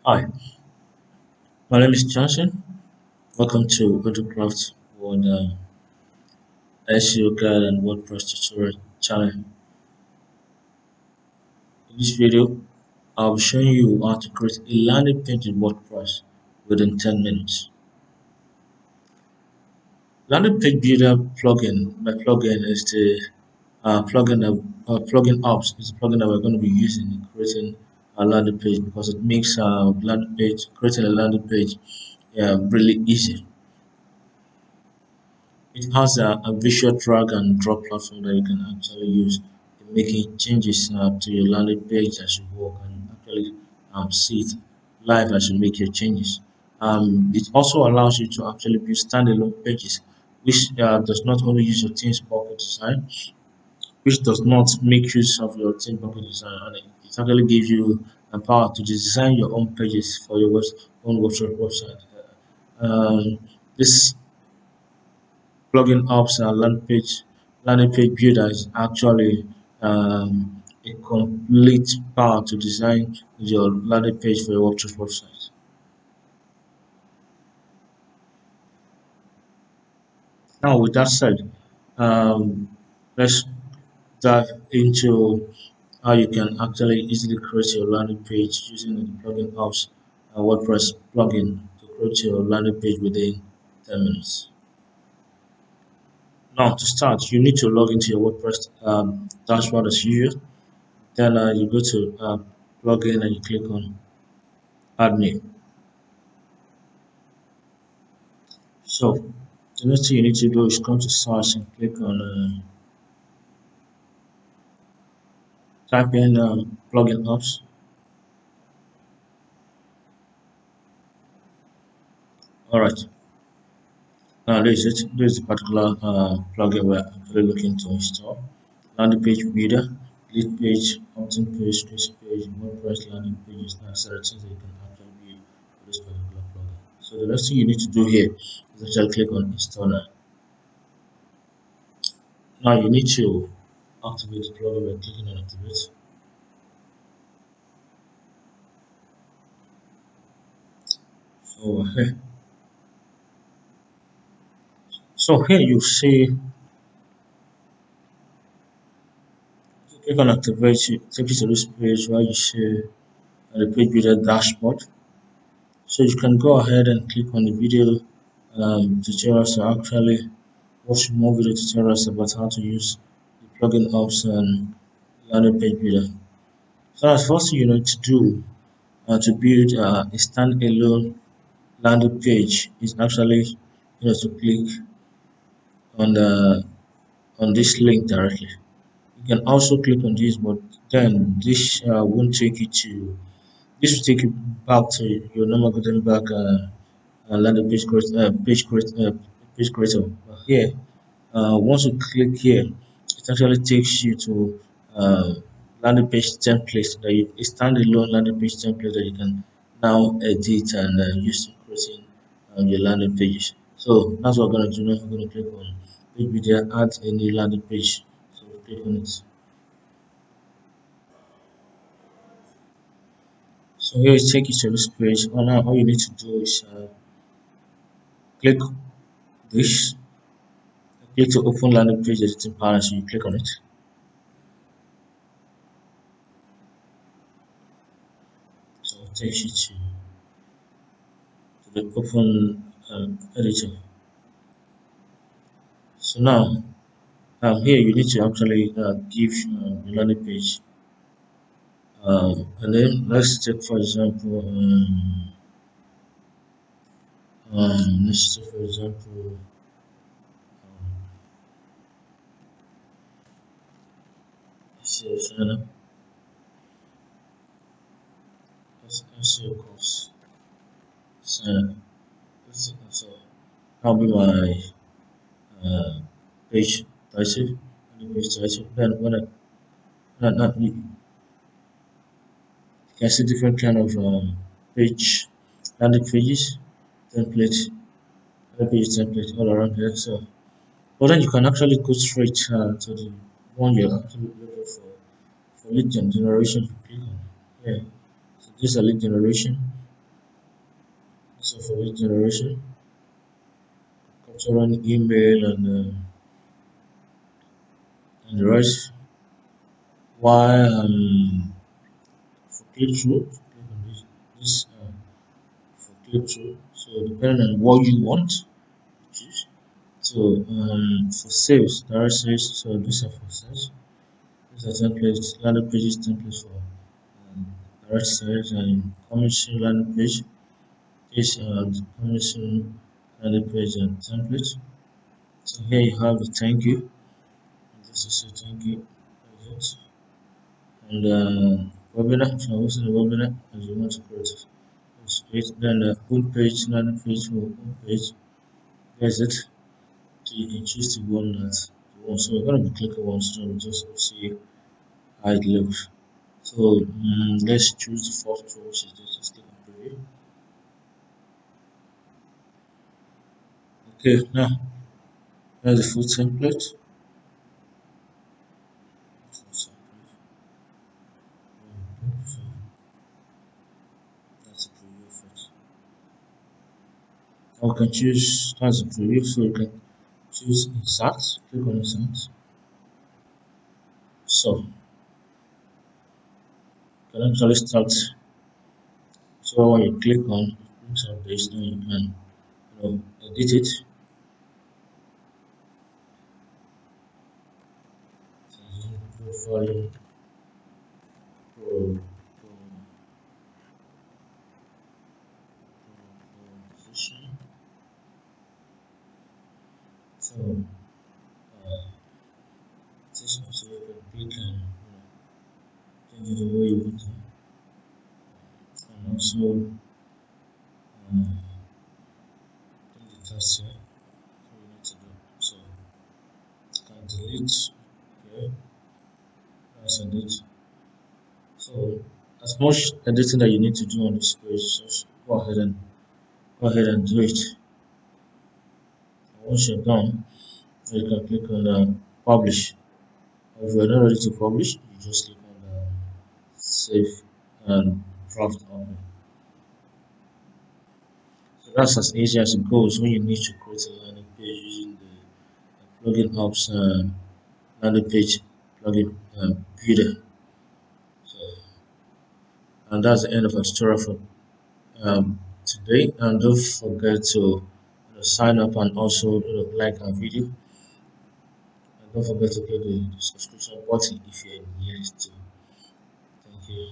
Hi, my name is Johnson. Welcome to WordCraft World SEO Guide and WordPress tutorial channel. In this video, I'll be showing you how to create a landing page in WordPress within 10 minutes. Landing page builder plugin. My plugin is the plugin ops is the plugin that we're going to be using in creating a landing page because it makes landing page creating a landing page really easy. It has a visual drag and drop platform that you can actually use in making changes to your landing page as you work and actually see it live as you make your changes. It also allows you to actually build standalone pages, which does not only use your team's pocket design, which does not make use of your team pocket design, and it actually gives you the power to design your own pages for your own website. This plugin ops and landing page builder is actually a complete power to design your landing page for your WordPress website. Now, with that said, let's dive into how you can actually easily create your landing page using the plugin ops WordPress plugin to create your landing page within 10 minutes. Now, to start, you need to log into your WordPress dashboard as usual. Then you go to plugin and you click on add new. So the next thing you need to do is come to search and click on type in plugin apps. All right. Now this is it. This is the particular plugin we're actually looking to install. Landing page builder, lead page, OptIn page, trace page, WordPress landing pages, and things that you can actually build for this particular plugin. So the next thing you need to do here is actually click on install now. Now you need to activate the plugin by clicking on activate. So here you see, click on activate, take you to this page where you see the page builder dashboard. So you can go ahead and click on the video tutorials to actually watch more video tutorials about how to use the plugin ops and landing page builder. So as first thing you need to do to build a standalone landing page is actually to click on the on this link directly. You can also click on this, but then this won't take you to. This will take you back to your normal Gutenberg landing page creator. But here, once you click here, it actually takes you to landing page template that you a standalone landing page template that you can now edit and use to creating your landing pages. So that's what we're gonna do now. We're gonna click on page video, add a new landing page. So we click on it. So here it takes you to this page. All you need to do is click this, click to open landing page editing panel. So you click on it. So it takes you to the open editor. So now here you need to actually give the landing page a name. Let's take for example let's take for example SEO sign up. SEO course sign up. So that'll be my page title. Landing page title. Then you can see different kind of page landing pages template, landing page template all around here. So but then you can actually go straight to the one you're actually looking for lead generation. You click on here. So this is a lead generation. So for lead generation, capture an email and the rest. While for click through, click on this for click through. So depending on what you want to choose. So for sales, direct sales. So these are for sales. These are templates, landing pages, templates for direct sales and commission landing page. This commission landing page and template. So here you have the thank you. This is a thank you. That's it. And webinar. So this is the webinar as you want to create it. Straight then the home page, landing page for home page. There's it. So you can choose the one that you want. So we're gonna be clicking one, so we just see how it looks. So let's choose the first one, which is this. Just click on preview. Okay, now here's the full template. So that's a preview of it. Now we can choose that's a preview, so you can choose insert. Click on insert. So you can actually start. So when you click on insert page, then you can edit it. Profile pro, position. So position, so you can click and change it the way you want to. And also change the text here. So we need to do. So you can delete. Okay, that's edit. So as much editing that you need to do on this page, just go ahead and do it. And once you're done, you can click on publish. If you're not ready to publish, you just click on save and draft on. So that's as easy as it goes when you need to create a landing page using the PluginOps landing page plugin builder. So, and that's the end of our tutorial for today. And don't forget to sign up and also like our video. And don't forget to click the subscription button if you're new to. Thank you.